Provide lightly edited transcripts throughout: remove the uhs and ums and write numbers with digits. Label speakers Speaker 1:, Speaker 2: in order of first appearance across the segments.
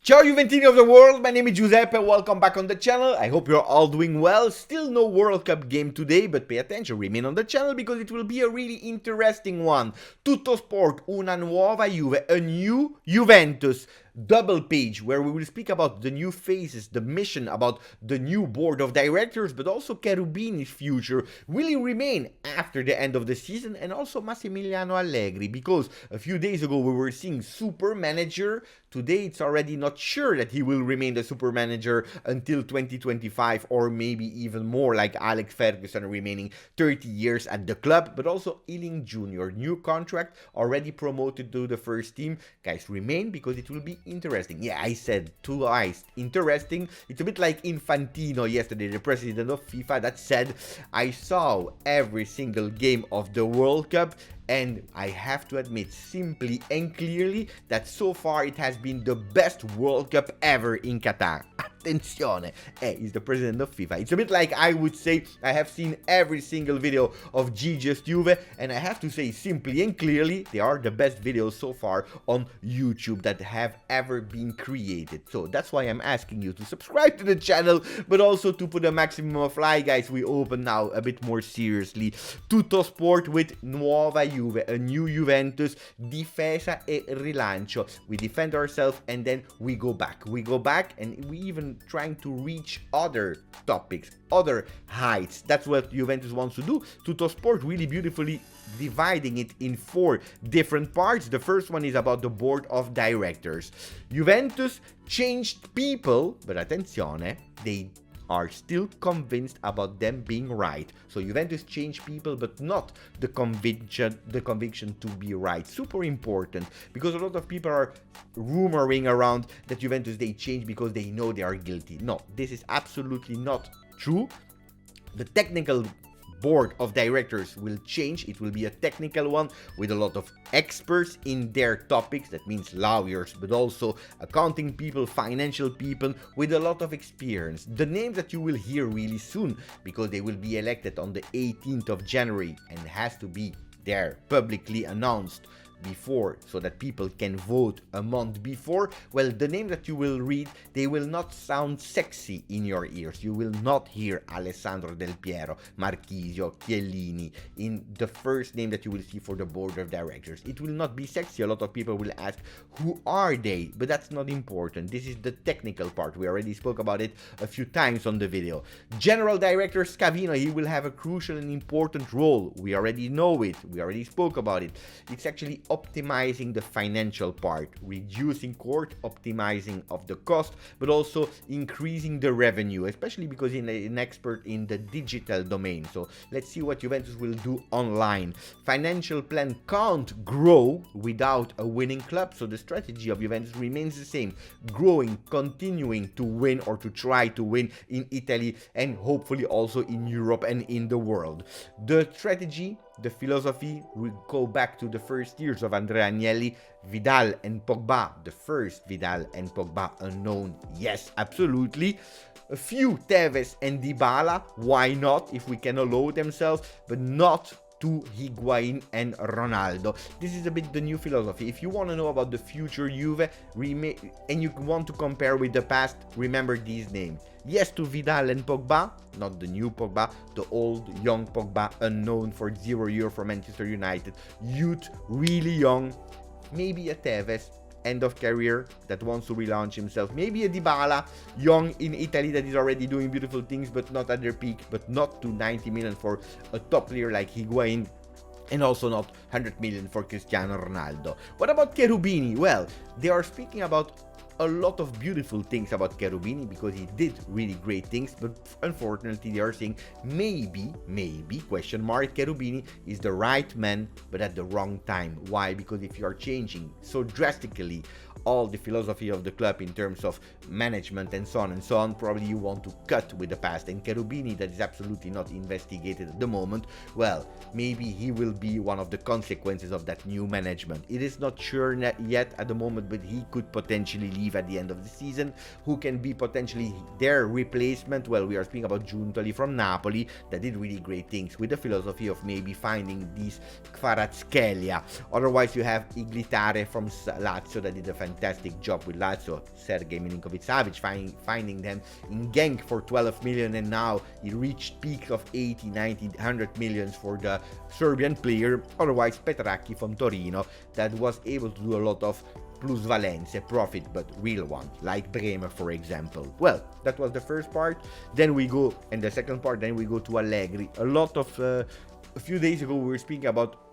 Speaker 1: Ciao Juventini of the world, my name is Giuseppe, welcome back on the channel. I hope you're all doing well. Still no World Cup game today, but pay attention, remain on the channel because it will be a really interesting one. Tutto Sport, una nuova Juve, a new Juventus. Double page where we will speak about the new phases, the mission, about the new board of directors, but also Cherubini's future. Will he remain after the end of the season? And also Massimiliano Allegri, because a few days ago we were seeing super manager. Today it's already not sure that he will remain the super manager until 2025 or maybe even more, like Alex Ferguson remaining 30 years at the club. But also Iling Junior, new contract, already promoted to the first team. Guys, remain because it will be interesting. Yeah, I said twice interesting. It's a bit like Infantino yesterday, the president of FIFA, that said, I saw every single game of the World Cup, and I have to admit simply and clearly that so far it has been the best World Cup ever in Qatar. Attenzione, he's the president of FIFA. It's a bit like I would say I have seen every single video of GJustjuve, and I have to say simply and clearly they are the best videos so far on YouTube that have ever been created. So that's why I'm asking you to subscribe to the channel, but also to put a maximum of like, guys. We open now a bit more seriously. Tutto Sport with Nuova Juve, a new Juventus, difesa e rilancio. We defend ourselves and then we go back. We go back and we even trying to reach other topics, other heights. That's what Juventus wants to do. Tutto Sport really beautifully dividing it in 4 different parts. The first one is about the board of directors. Juventus changed people, but attenzione, they are still convinced about them being right. So Juventus changed people, but not the conviction to be right. Super important, because a lot of people are rumoring around that Juventus, they change because they know they are guilty. No, this is absolutely not true. The technical board of directors will change. It will be a technical one with a lot of experts in their topics. That means lawyers, but also accounting people, financial people with a lot of experience. The names that you will hear really soon, because they will be elected on the 18th of January and has to be there publicly announced before, so that people can vote a month before. Well, the name that you will read, they will not sound sexy in your ears. You will not hear Alessandro Del Piero, Marchisio, Chiellini in the first name that you will see for the board of directors. It will not be sexy. A lot of people will ask, who are they? But that's not important. This is the technical part. We already spoke about it a few times on the video. General Director Scanavino, he will have a crucial and important role. We already know it. We already spoke about it. It's actually optimizing the financial part, reducing court, optimizing of the cost, but also increasing the revenue, especially because he's an expert in the digital domain. So let's see what Juventus will do online. Financial plan can't grow without a winning club, so the strategy of Juventus remains the same: growing, continuing to win, or to try to win in Italy and hopefully also in Europe and in the world. The strategy, the philosophy will go back to the first years of Andrea Agnelli. Vidal and Pogba, the first Vidal and Pogba unknown, yes, absolutely. A few Tevez and Dybala, why not, if we can allow themselves, but not to Higuain and Ronaldo. This is a bit the new philosophy. If you want to know about the future Juve and you want to compare with the past, remember these names. Yes to Vidal and Pogba, not the new Pogba, the old young Pogba, unknown for €0 for Manchester United. Youth, really young. Maybe a Tevez, end of career, that wants to relaunch himself. Maybe a Dybala, young in Italy, that is already doing beautiful things, but not at their peak, but not to 90 million for a top player like Higuain, and also not 100 million for Cristiano Ronaldo. What about Cherubini? Well, they are speaking about a lot of beautiful things about Cherubini because he did really great things, but unfortunately they are saying maybe, question mark, Cherubini is the right man, but at the wrong time. Why? Because if you are changing so drastically all the philosophy of the club in terms of management and so on, probably you want to cut with the past. And Cherubini, that is absolutely not investigated at the moment, well, maybe he will be one of the consequences of that new management. It is not sure yet at the moment, but he could potentially leave at the end of the season. Who can be potentially their replacement? Well, we are speaking about Giuntoli from Napoli, that did really great things with the philosophy of maybe finding these Kvaratskhelia. Otherwise, you have Iglitare from Lazio, that did a fantastic job with Lazio, Sergej Milinkovic-Savic, finding them in Genk for 12 million, and now he reached peak of 80, 90, 100 millions for the Serbian player. Otherwise, Petracchi from Torino, that was able to do a lot of plusvalenze, profit, but real one, like Bremer, for example. Well, that was the first part. Then we go, and the second part, then we go to Allegri. A few days ago, we were speaking about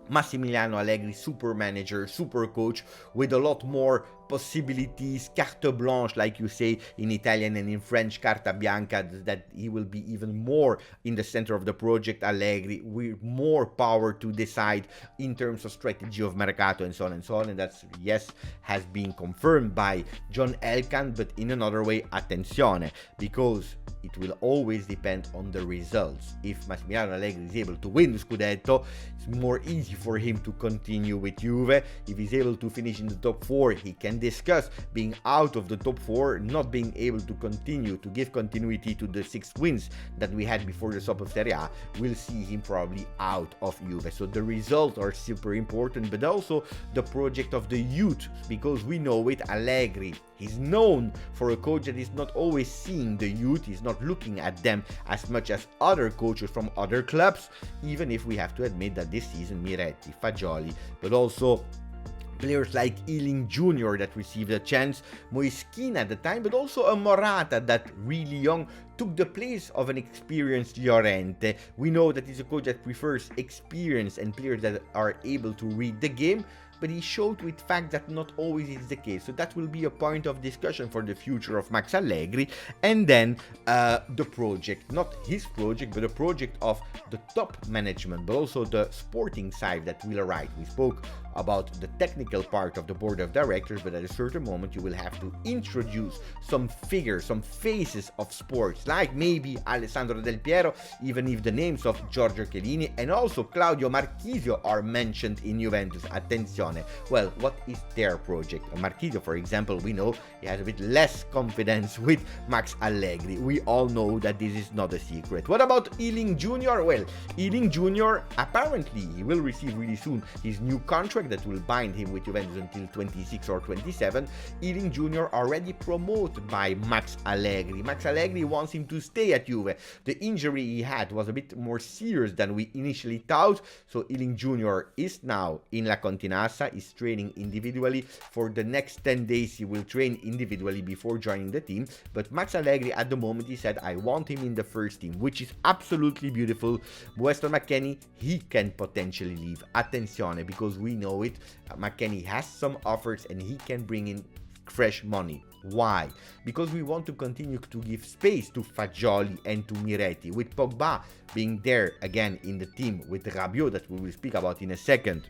Speaker 1: Massimiliano Allegri, super manager, super coach, with a lot more possibilities, carte blanche, like you say in Italian, and in French, carta bianca, that he will be even more in the center of the project, Allegri, with more power to decide in terms of strategy of mercato and so on and so on. And that's, yes, has been confirmed by John Elkann, but in another way, attenzione, because it will always depend on the results. If Massimiliano Allegri is able to win the Scudetto, it's more easy for him to continue with Juve. If he's able to finish in the top 4, he can discuss being out of the top 4, not being able to continue to give continuity to the 6 wins that we had before the stop of Serie A. We'll see him probably out of Juve. So the results are super important, but also the project of the youth, because we know it, Allegri, he's known for a coach that is not always seeing the youth, he's not looking at them as much as other coaches from other clubs, even if we have to admit that this season Miretti, Fagioli, but also players like Iling Junior that received a chance, Moischina at the time, but also a Morata that really young took the place of an experienced Llorente. We know that he's a coach that prefers experience and players that are able to read the game, but he showed with fact that not always is the case. So that will be a point of discussion for the future of Max Allegri. And then the project, not his project, but the project of the top management, but also the sporting side that will arrive. We spoke about the technical part of the board of directors, but at a certain moment you will have to introduce some figures, some faces of sports, like maybe Alessandro Del Piero, even if the names of Giorgio Chiellini and also Claudio Marchisio are mentioned in Juventus. Attenzione. Well, what is their project? Marchisio, for example, we know he has a bit less confidence with Max Allegri. We all know that this is not a secret. What about Iling Junior? Well, Iling Junior, apparently he will receive really soon his new contract that will bind him with Juventus until 26 or 27. Iling Junior already promoted by Max Allegri. Max Allegri wants him to stay at Juve. The injury he had was a bit more serious than we initially thought, so Iling Junior is now in La Continassa, is training individually. For the next 10 days he will train individually before joining the team, but Max Allegri at the moment, he said, I want him in the first team, which is absolutely beautiful. Weston McKennie, he can potentially leave. Attenzione, because we know it, McKennie has some offers and he can bring in fresh money. Why? Because we want to continue to give space to Fagioli and to Miretti, with Pogba being there again in the team, with Rabiot that we will speak about in a second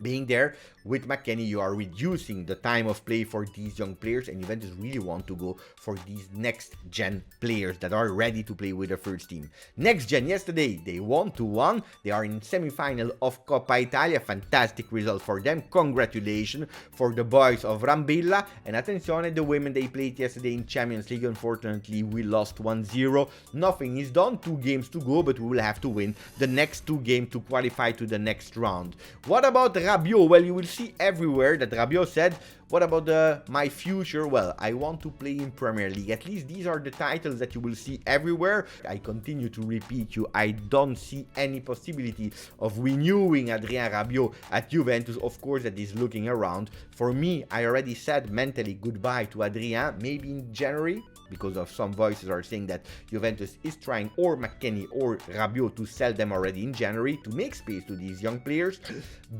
Speaker 1: being there. With McKennie, you are reducing the time of play for these young players, and Juventus really want to go for these next gen players that are ready to play with the first team. Next gen, yesterday they won 2-1. They are in semi-final of Coppa Italia. Fantastic result for them. Congratulations for the boys of Brambilla. And attenzione, the women, they played yesterday in Champions League. Unfortunately, we lost 1-0. Nothing is done. 2 games to go, but we will have to win the next 2 games to qualify to the next round. What about Rabiot? Well, you will see everywhere that Rabiot said, what about my future? Well, I want to play in Premier League. At least these are the titles that you will see everywhere. I continue to repeat you, I don't see any possibility of renewing Adrien Rabiot at Juventus. Of course, that is looking around. For me, I already said mentally goodbye to Adrien, maybe in January, because of some voices are saying that Juventus is trying or McKennie or Rabiot to sell them already in January to make space to these young players.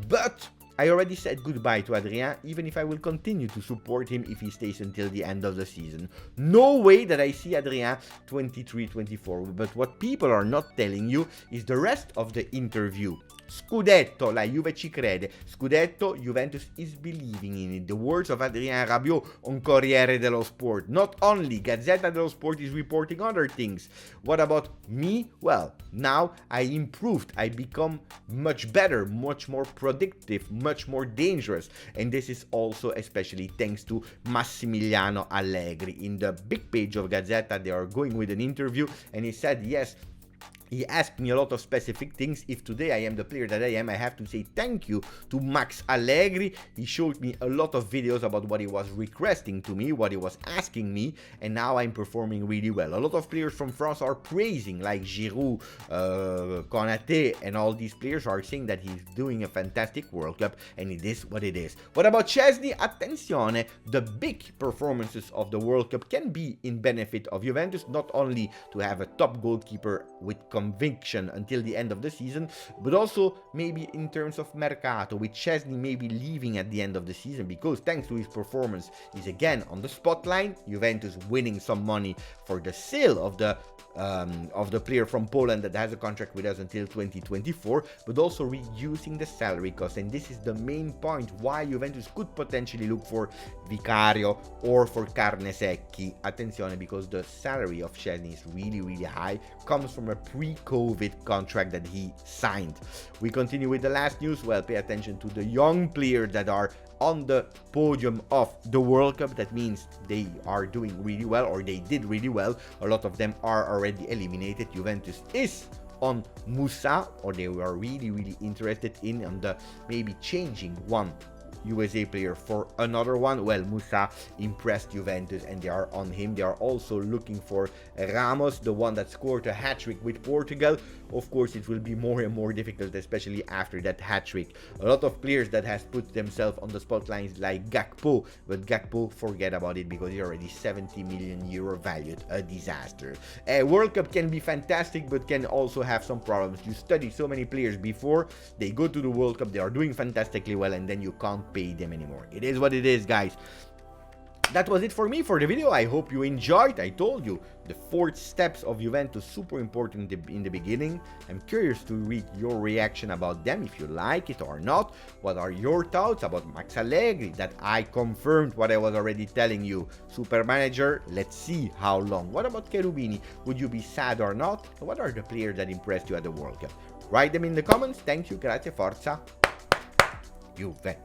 Speaker 1: But I already said goodbye to Adrien, even if I will continue to support him if he stays until the end of the season. No way that I see Adrien 23-24, but what people are not telling you is the rest of the interview. Scudetto, la Juve ci crede. Scudetto, Juventus is believing in it. The words of Adrien Rabiot on Corriere dello Sport. Not only, Gazzetta dello Sport is reporting other things. What about me? Well, now I improved. I become much better, much more productive, much more dangerous. And this is also especially thanks to Massimiliano Allegri. In the big page of Gazzetta, they are going with an interview, and he said, yes, he asked me a lot of specific things. If today I am the player that I am, I have to say thank you to Max Allegri. He showed me a lot of videos about what he was requesting to me, what he was asking me, and now I'm performing really well. A lot of players from France are praising, like Giroud, Konaté, and all these players are saying that he's doing a fantastic World Cup, and it is what it is. What about Szczesny? Attenzione, the big performances of the World Cup can be in benefit of Juventus, not only to have a top goalkeeper with conviction until the end of the season, but also maybe in terms of mercato, with Szczesny maybe leaving at the end of the season, because thanks to his performance he's again on the spotlight. Juventus winning some money for the sale of the player from Poland that has a contract with us until 2024, but also reducing the salary cost. And this is the main point why Juventus could potentially look for Vicario or for Carnesecchi. Attenzione, because the salary of Szczesny is really high, comes from a pre-COVID contract that he signed. We continue with the last news. Well, pay attention to the young players that are on the podium of the World Cup. That means they are doing really well, or they did really well. A lot of them are already eliminated. Juventus is on Musah, or they were really interested in on the maybe changing one USA player for another one. Well, Musah impressed Juventus and they are on him. They are also looking for Ramos, the one that scored a hat-trick with Portugal. Of course, it will be more and more difficult, especially after that hat-trick. A lot of players that has put themselves on the spotlights like Gakpo, but Gakpo, forget about it because he's already 70 million euro valued. A disaster. A World Cup can be fantastic, but can also have some problems. You study so many players before they go to the World Cup, they are doing fantastically well, and then you can't pay them anymore. It is what it is, guys. That was it for me for the video. I hope you enjoyed. I told you the 4 steps of Juventus, super important in the beginning. I'm curious to read your reaction about them, if you like it or not. What are your thoughts about Max Allegri, that I confirmed what I was already telling you? Super manager, let's see how long. What about Cherubini? Would you be sad or not? What are the players that impressed you at the World Cup? Write them in the comments. Thank you, grazie, forza, Juve.